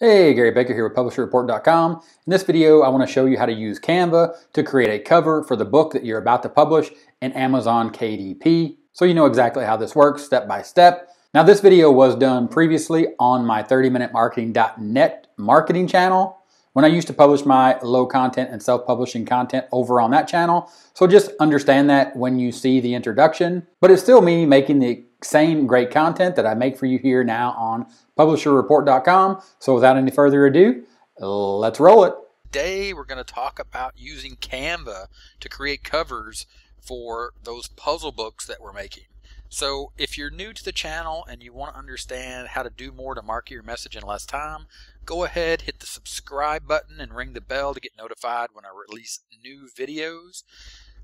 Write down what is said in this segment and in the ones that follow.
Hey, Gary Baker here with PublisherReport.com. In this video, I want to show you how to use Canva to create a cover for the book that you're about to publish in Amazon KDP. So you know exactly how this works step by step. Now this video was done previously on my 30minutemarketing.net marketing channel when I used to publish my low content and self-publishing content over on that channel. So just understand that when you see the introduction, but it's still me making the same great content that I make for you here now on PublisherReport.com. So without any further ado, let's roll it. Today we're going to talk about using Canva to create covers for those puzzle books that we're making. So if you're new to the channel and you want to understand how to do more to market your message in less time, go ahead, hit the subscribe button and ring the bell to get notified when I release new videos.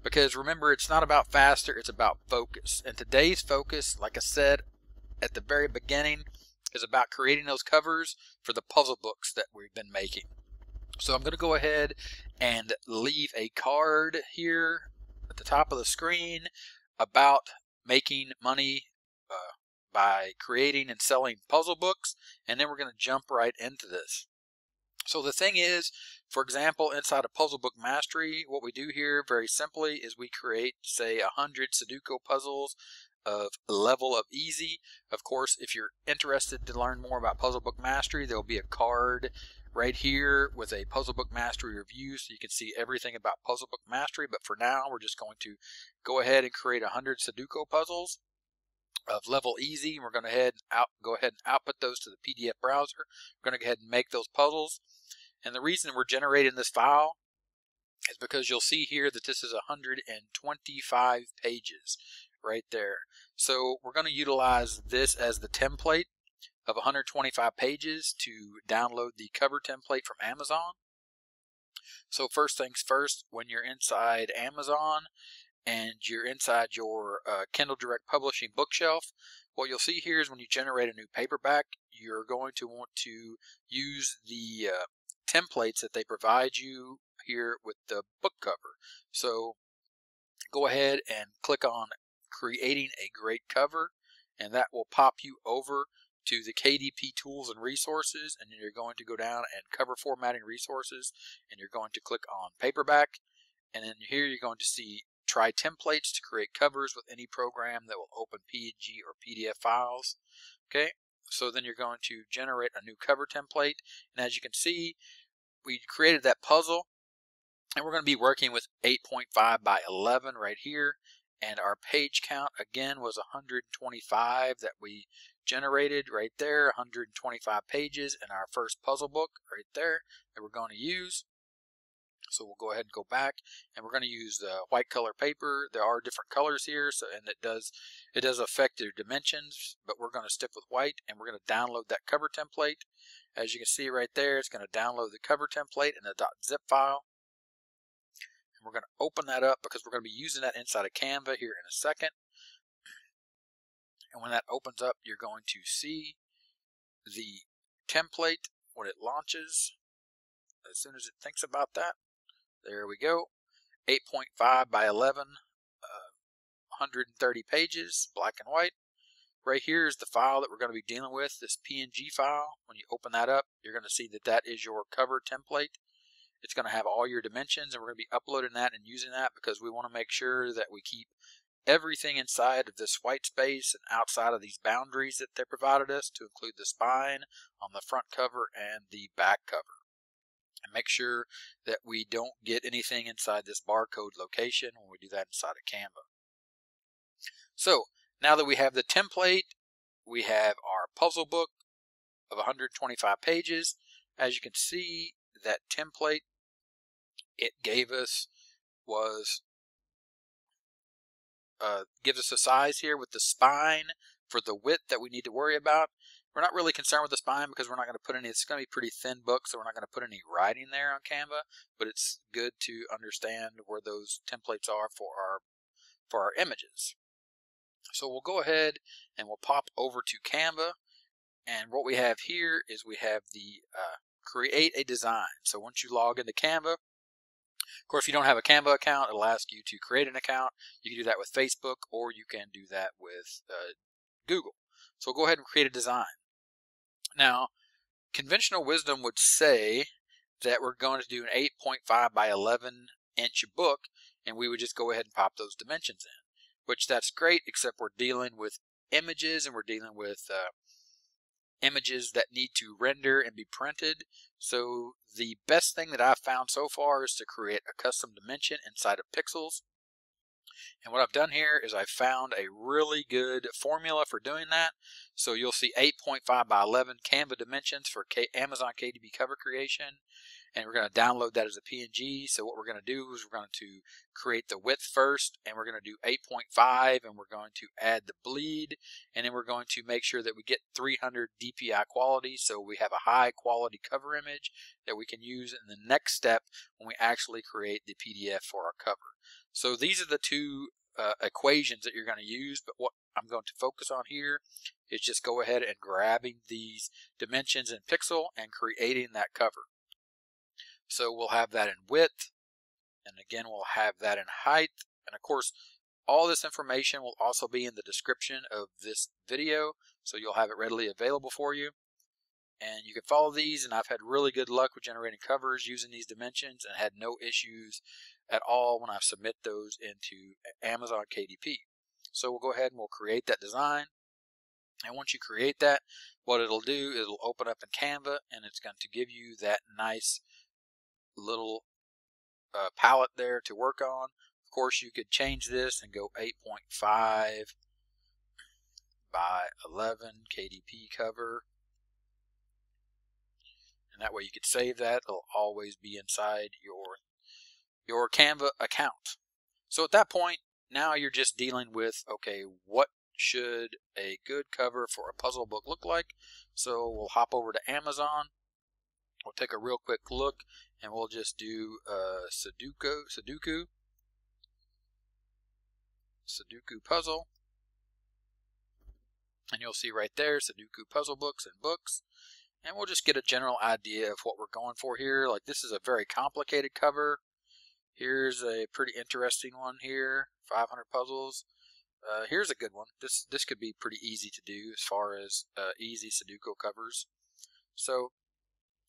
Because remember, it's not about faster, it's about focus. And today's focus, like I said at the very beginning, is about creating those covers for the puzzle books that we've been making. So I'm going to go ahead and leave a card here at the top of the screen about making money by creating and selling puzzle books, and then we're going to jump right into this. So the thing is, for example, inside of Puzzle Book Mastery, what we do here very simply is we create, say, 100 Sudoku puzzles of level of easy. Of course, if you're interested to learn more about Puzzle Book Mastery, there'll be a card right here with a Puzzle Book Mastery review so you can see everything about Puzzle Book Mastery. But for now, we're just going to go ahead and create 100 Sudoku puzzles of level easy. We're going to go ahead and output those to the PDF browser. We're going to go ahead and make those puzzles. And the reason we're generating this file is because you'll see here that this is 125 pages right there. So we're going to utilize this as the template of 125 pages to download the cover template from Amazon. So first things first, when you're inside Amazon and you're inside your Kindle Direct Publishing bookshelf, what you'll see here is when you generate a new paperback, you're going to want to use the templates that they provide you here with the book cover. So go ahead and click on creating a great cover, and that will pop you over to the KDP tools and resources, and then you're going to go down and cover formatting resources, and you're going to click on paperback, and then here you're going to see try templates to create covers with any program that will open PNG or PDF files. Okay, so then you're going to generate a new cover template, and as you can see, we created that puzzle, and we're going to be working with 8.5 by 11 right here, and our page count again was 125 that we generated right there, 125 pages in our first puzzle book right there that we're going to use. So we'll go ahead and go back, and we're going to use the white color paper. There are different colors here, so and it does affect their dimensions, but we're going to stick with white, and we're going to download that cover template. As you can see right there, it's going to download the cover template in a .zip file. And we're going to open that up because we're going to be using that inside of Canva here in a second. And when that opens up, you're going to see the template when it launches. As soon as it thinks about that, there we go. 8.5 by 11, 130 pages, black and white. Right here is the file that we're going to be dealing with, this PNG file. When you open that up, you're going to see that that is your cover template. It's going to have all your dimensions, and we're going to be uploading that and using that because we want to make sure that we keep everything inside of this white space and outside of these boundaries that they provided us, to include the spine on the front cover and the back cover. And make sure that we don't get anything inside this barcode location when we do that inside of Canva. So now that we have the template, we have our puzzle book of 125 pages. As you can see, that template it gave us gives us a size here with the spine for the width that we need to worry about. We're not really concerned with the spine because we're not going to put any, it's going to be a pretty thin book, so we're not going to put any writing there on Canva, but it's good to understand where those templates are for our images. So we'll go ahead and we'll pop over to Canva, and what we have here is we have the create a design. So once you log into Canva, of course, if you don't have a Canva account, it'll ask you to create an account. You can do that with Facebook, or you can do that with Google. So we'll go ahead and create a design. Now, conventional wisdom would say that we're going to do an 8.5 by 11 inch book, and we would just go ahead and pop those dimensions in, which that's great, except we're dealing with images, and we're dealing with images that need to render and be printed. So the best thing that I've found so far is to create a custom dimension inside of pixels. And what I've done here is I've found a really good formula for doing that. So you'll see 8.5 by 11 Canva Dimensions for Amazon KDP cover creation. And we're going to download that as a PNG. So what we're going to do is we're going to create the width first, and we're going to do 8.5, and we're going to add the bleed, and then we're going to make sure that we get 300 DPI quality, so we have a high quality cover image that we can use in the next step when we actually create the PDF for our cover. So these are the two equations that you're going to use, but what I'm going to focus on here is just go ahead and grabbing these dimensions in pixel and creating that cover. So we'll have that in width, and again we'll have that in height, and of course all this information will also be in the description of this video, so you'll have it readily available for you. And you can follow these, and I've had really good luck with generating covers using these dimensions and had no issues at all when I submit those into Amazon KDP. So we'll go ahead and we'll create that design. And once you create that, what it'll do is it'll open up in Canva, and it's going to give you that nice little palette there to work on. Of course, you could change this and go 8.5 by 11 KDP cover, and that way you could save that. It'll always be inside your Canva account. So at that point, now you're just dealing with, okay, what should a good cover for a puzzle book look like? So we'll hop over to Amazon. We'll take a real quick look, and we'll just do Sudoku puzzle, and you'll see right there Sudoku puzzle books and books, and we'll just get a general idea of what we're going for here. Like, this is a very complicated cover. Here's a pretty interesting one here, 500 puzzles. Here's a good one. This could be pretty easy to do as far as easy Sudoku covers. So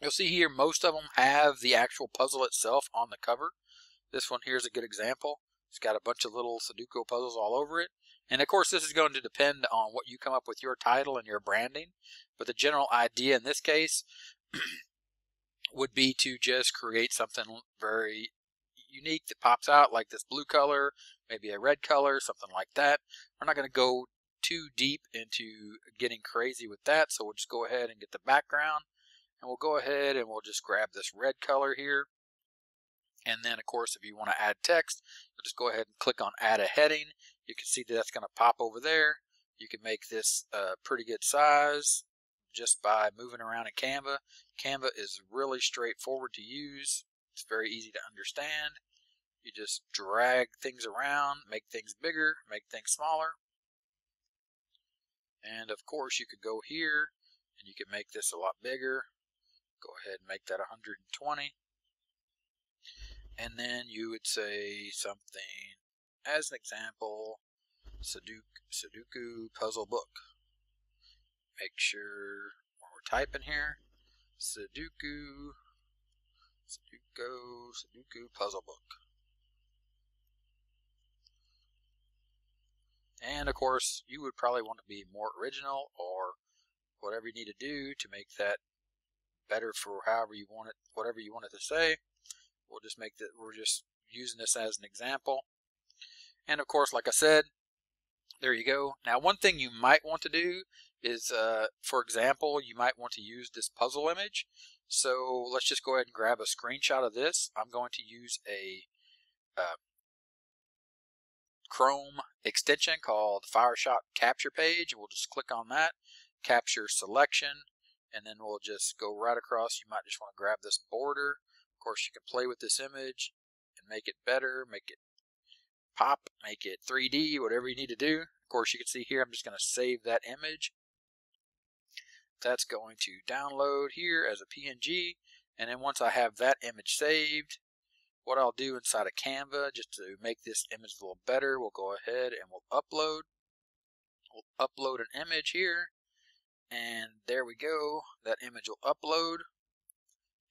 you'll see here most of them have the actual puzzle itself on the cover. This one here is a good example. It's got a bunch of little Sudoku puzzles all over it. And of course this is going to depend on what you come up with your title and your branding. But the general idea in this case would be to just create something very unique that pops out, like this blue color, maybe a red color, something like that. We're not going to go too deep into getting crazy with that, so we'll just go ahead and get the background. And we'll go ahead and we'll just grab this red color here. And then, of course, if you want to add text, you'll just go ahead and click on Add a Heading. You can see that that's going to pop over there. You can make this a pretty good size just by moving around in Canva. Canva is really straightforward to use. It's very easy to understand. You just drag things around, make things bigger, make things smaller. And, of course, you could go here and you can make this a lot bigger. Go ahead and make that 120. And then you would say something, as an example, Sudoku puzzle book. Make sure when we're typing here, Sudoku puzzle book. And of course, you would probably want to be more original, or whatever you need to do to make that better for however you want it, whatever you want it to say. We'll just make that, we're just using this as an example. And of course, like I said, there you go. Now, one thing you might want to do is, for example, you might want to use this puzzle image. So let's just go ahead and grab a screenshot of this. I'm going to use a Chrome extension called Fireshot Capture Page. We'll just click on that, capture selection, and then we'll just go right across. You might just want to grab this border. Of course, you can play with this image and make it better, make it pop, make it 3D, whatever you need to do. Of course, you can see here I'm just going to save that image. That's going to download here as a PNG, and then once I have that image saved, what I'll do inside of Canva, just to make this image a little better, we'll go ahead and we'll upload. We'll upload an image here, And there we go. That image will upload.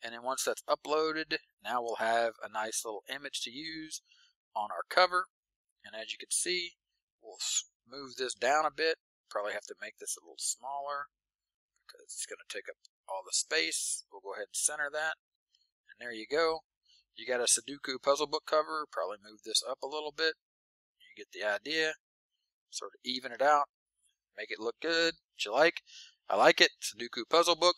And then once that's uploaded, now we'll have a nice little image to use on our cover. And as you can see, we'll move this down a bit. Probably have to make this a little smaller because it's going to take up all the space. We'll go ahead and center that. And there you go. You got a Sudoku puzzle book cover. Probably move this up a little bit. You get the idea. Sort of even it out. Make it look good. What you like? I like it. Sudoku puzzle book.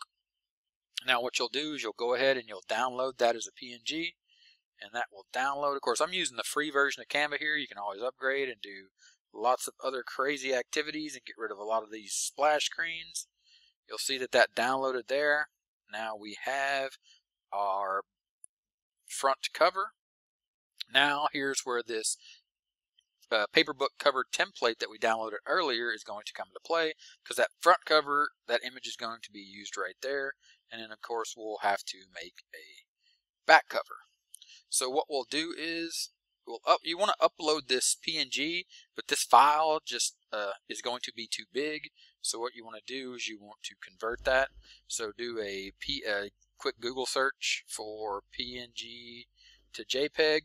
Now what you'll do is you'll go ahead and you'll download that as a PNG. And that will download. Of course, I'm using the free version of Canva here. You can always upgrade and do lots of other crazy activities and get rid of a lot of these splash screens. You'll see that that downloaded there. Now we have our front cover. Now here's where this paper book cover template that we downloaded earlier is going to come into play, because that front cover, that image is going to be used right there. And then of course we'll have to make a back cover. So what we'll do is you want to upload this PNG, but this file just is going to be too big. So what you want to do is you want to convert that. So do a quick Google search for PNG to JPEG.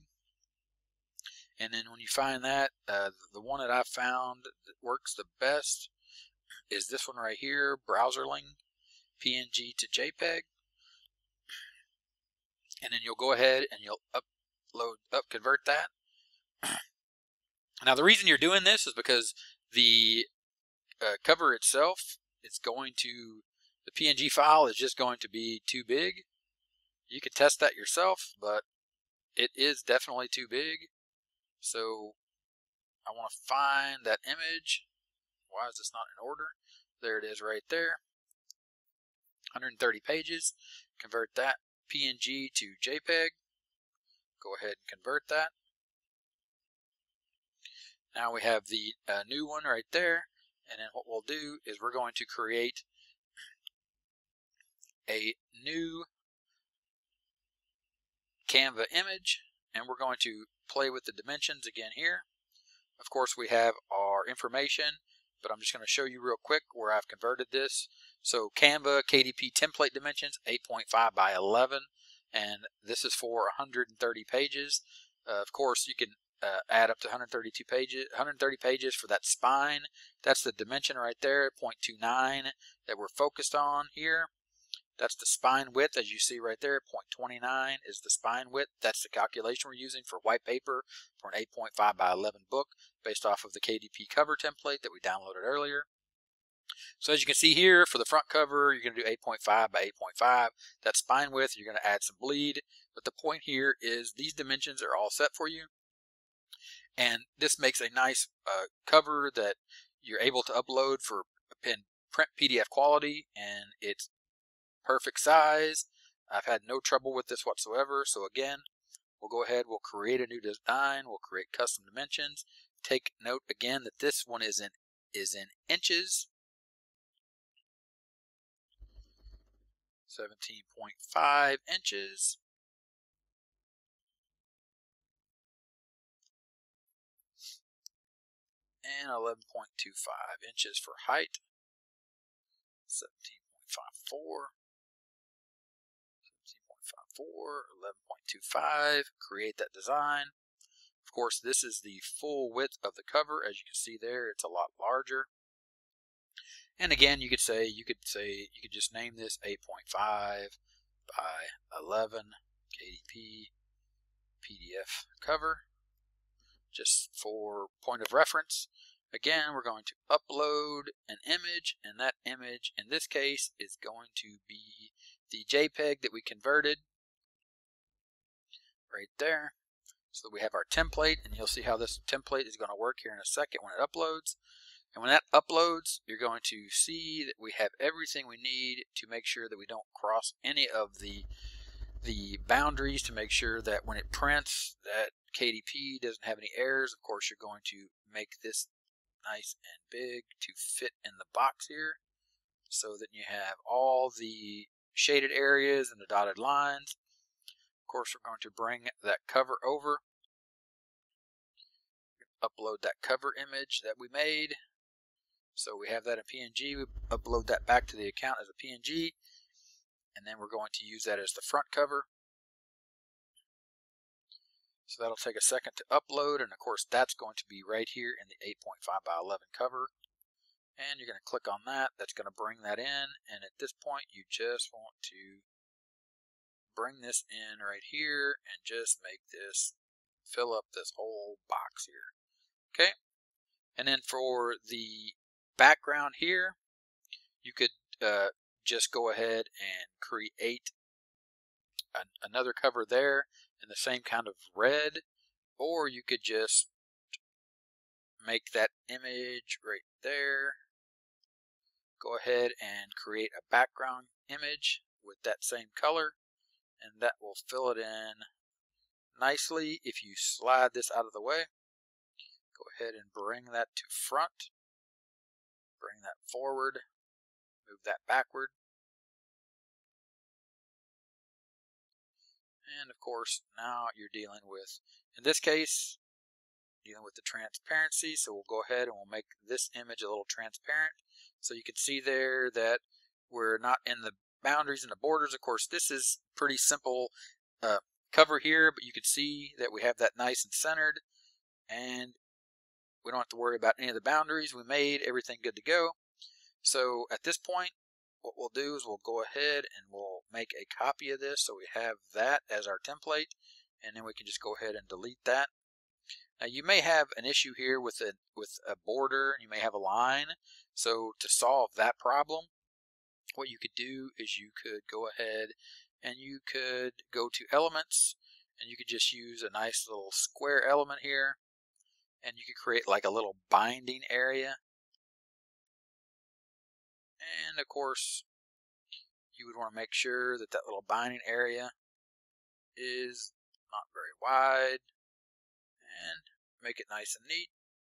And then when you find that, the one that I found that works the best is this one right here, Browserling PNG to JPEG. And then you'll go ahead and you'll convert that. Now the reason you're doing this is because the cover itself, the PNG file is just going to be too big. You can test that yourself, but it is definitely too big. So I want to find that image. Why is this not in order? There it is right there. 130 pages. Convert that PNG to JPEG. Go ahead and convert that. Now we have the new one right there. And then what we'll do is we're going to create a new Canva image. And we're going to play with the dimensions again here. Of course we have our information, but I'm just going to show you real quick where I've converted this. So Canva KDP template dimensions 8.5 by 11, and this is for 130 pages. Of course you can add up to 130 pages for that spine. That's the dimension right there, 0.29 that we're focused on here. That's the spine width, as you see right there, 0.29 is the spine width. That's the calculation we're using for white paper for an 8.5 by 11 book based off of the KDP cover template that we downloaded earlier. So as you can see here, for the front cover, you're going to do 8.5 by 8.5. That spine width, you're going to add some bleed. But the point here is these dimensions are all set for you. And this makes a nice cover that you're able to upload for print PDF quality, and it's perfect size. I've had no trouble with this whatsoever. So again, we'll go ahead, we'll create a new design, we'll create custom dimensions. Take note again that this one is in inches. 17.5 inches. And 11.25 inches for height. 17.54. 11.25, create that design. Of course, this is the full width of the cover. As you can see there, it's a lot larger. And again, you could just name this 8.5 by 11 KDP PDF cover, just for point of reference. Again, we're going to upload an image, and that image in this case is going to be the JPEG that we converted right there. So we have our template, and you'll see how this template is going to work here in a second when it uploads. And when that uploads, you're going to see that we have everything we need to make sure that we don't cross any of the boundaries, to make sure that when it prints that KDP doesn't have any errors. Of course, you're going to make this nice and big to fit in the box here, so that you have all the shaded areas and the dotted lines. Of course, we're going to bring that cover over, upload that cover image that we made. So we have that in PNG. We upload that back to the account as a PNG, and then we're going to use that as the front cover. So that'll take a second to upload, and of course that's going to be right here in the 8.5 by 11 cover. And you're going to click on that. That's going to bring that in, and at this point you just want to bring this in right here and just make this fill up this whole box here. Okay, and then for the background here, you could just go ahead and create another cover there in the same kind of red, or you could just make that image right there. Go ahead and create a background image with that same color, and that will fill it in nicely. If you slide this out of the way, go ahead and bring that to front, bring that forward, move that backward, and of course now you're dealing with, in this case, dealing with the transparency. So we'll go ahead and we'll make this image a little transparent, so you can see there that we're not in the boundaries and the borders. Of course, this is pretty simple cover here, but you can see that we have that nice and centered, and we don't have to worry about any of the boundaries. We made everything good to go. So at this point, what we'll do is we'll go ahead and we'll make a copy of this, so we have that as our template, and then we can just go ahead and delete that. Now you may have an issue here with a border, and you may have a line. So to solve that problem, what you could do is you could go ahead and you could go to elements, and you could just use a nice little square element here, and you could create like a little binding area. And of course you would want to make sure that that little binding area is not very wide, and make it nice and neat.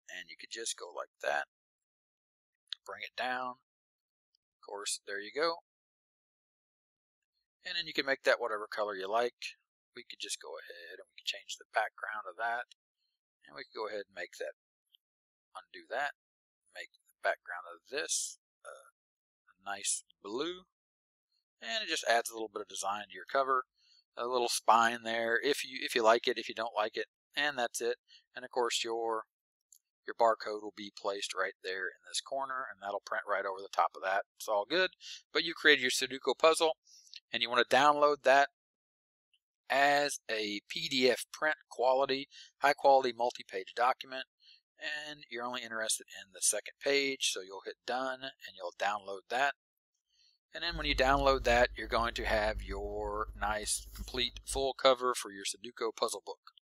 And you could just go like that, bring it down. Of course, there you go. And then you can make that whatever color you like. We could just go ahead and we could change the background of that, and we could go ahead and make that, undo that, make the background of this a nice blue, and it just adds a little bit of design to your cover. A little spine there if you like it, if you don't like it, and that's it. And of course your barcode will be placed right there in this corner, and that'll print right over the top of that. It's all good. But you created your Sudoku puzzle, and you want to download that as a PDF print quality, high quality multi-page document, and you're only interested in the second page, so you'll hit done and you'll download that. And then when you download that, you're going to have your nice complete full cover for your Sudoku puzzle book.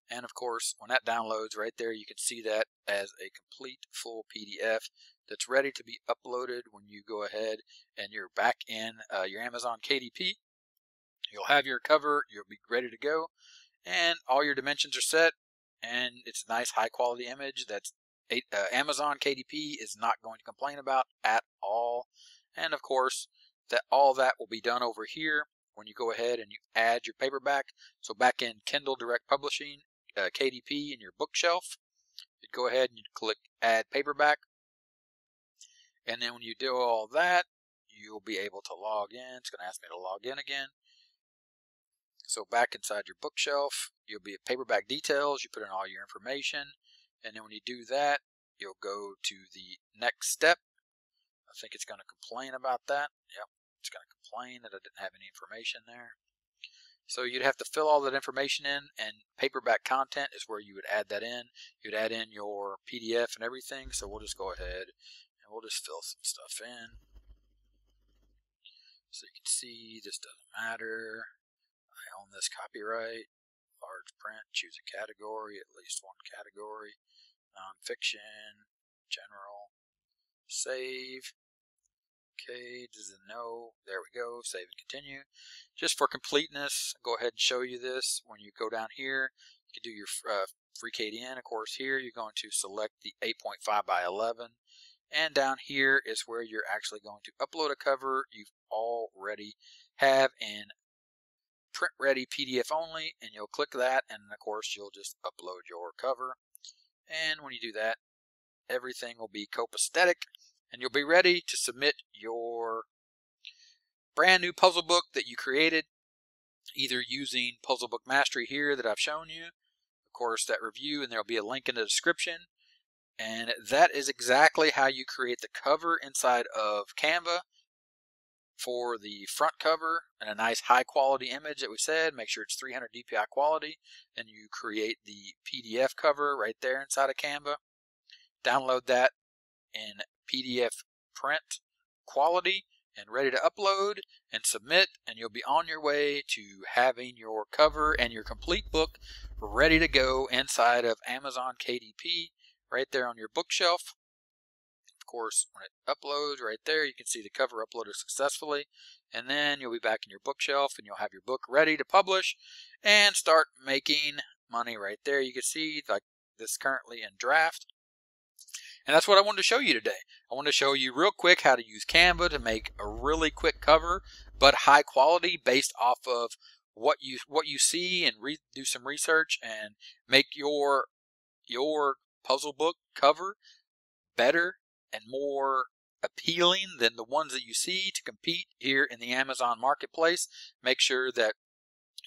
And of course, when that downloads right there, you can see that as a complete full PDF that's ready to be uploaded. When you go ahead and you're back in your Amazon KDP, you'll have your cover, you'll be ready to go, and all your dimensions are set, and it's a nice high quality image that's Amazon KDP is not going to complain about at all. And of course, that all that will be done over here when you go ahead and you add your paperback. So back in Kindle Direct Publishing, KDP in your bookshelf, you'd go ahead and you'd click Add Paperback, and then when you do all that, you'll be able to log in. It's going to ask me to log in again. So back inside your bookshelf, you'll be at Paperback Details. You put in all your information, and then when you do that, you'll go to the next step. I think it's going to complain about that. Yep, it's going to complain that I didn't have any information there. So you'd have to fill all that information in, and paperback content is where you would add that in. You'd add in your PDF and everything. So we'll just go ahead and we'll just fill some stuff in. So you can see this doesn't matter. I own this copyright. Large print, choose a category, at least one category. Nonfiction, general, save. Okay, does it know? There we go, save and continue. Just for completeness, go ahead and show you this. When you go down here, you can do your free KDN. Of course, here you're going to select the 8.5 by 11. And down here is where you're actually going to upload a cover you've already have in print ready PDF only, and you'll click that, and of course you'll just upload your cover. And when you do that, everything will be copacetic, and you'll be ready to submit your brand new puzzle book that you created, either using Puzzle Book Mastery here that I've shown you, of course that review, and there'll be a link in the description. And that is exactly how you create the cover inside of Canva for the front cover, and a nice high quality image that we said. Make sure it's 300 DPI quality. Then you create the PDF cover right there inside of Canva. Download that in PDF print quality and ready to upload and submit, and you'll be on your way to having your cover and your complete book ready to go inside of Amazon KDP right there on your bookshelf. Of course, when it uploads right there, you can see the cover uploaded successfully, and then you'll be back in your bookshelf and you'll have your book ready to publish and start making money right there. You can see like this currently in draft. And that's what I wanted to show you today. I wanted to show you real quick how to use Canva to make a really quick cover, but high quality, based off of what you see, and do some research and make your puzzle book cover better and more appealing than the ones that you see to compete here in the Amazon marketplace. Make sure that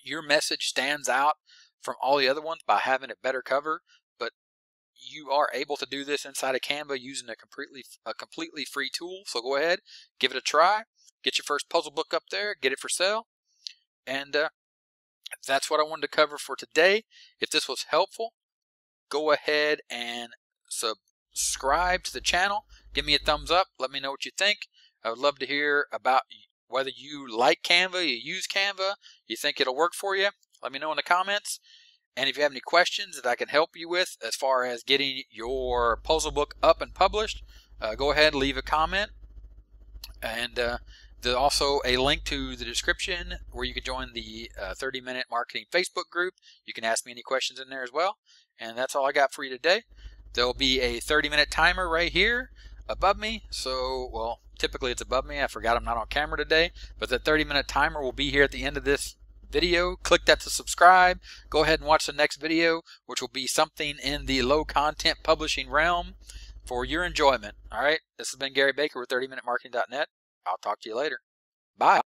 your message stands out from all the other ones by having a better cover. But you are able to do this inside of Canva using a completely free tool. So go ahead, give it a try, get your first puzzle book up there, get it for sale. And that's what I wanted to cover for today. If this was helpful, go ahead and subscribe to the channel. Give me a thumbs up. Let me know what you think. I would love to hear about whether you like Canva, you use Canva, you think it'll work for you. Let me know in the comments. And if you have any questions that I can help you with as far as getting your puzzle book up and published, go ahead and leave a comment. And there's also a link to the description where you can join the 30-minute marketing Facebook group. You can ask me any questions in there as well. And that's all I got for you today. There'll be a 30-minute timer right here above me. So, well, typically it's above me. I forgot I'm not on camera today. But the 30-minute timer will be here at the end of this video. Click that to subscribe. Go ahead and watch the next video, which will be something in the low content publishing realm for your enjoyment. All right. This has been Gary Baker with 30minutemarketing.net. I'll talk to you later. Bye.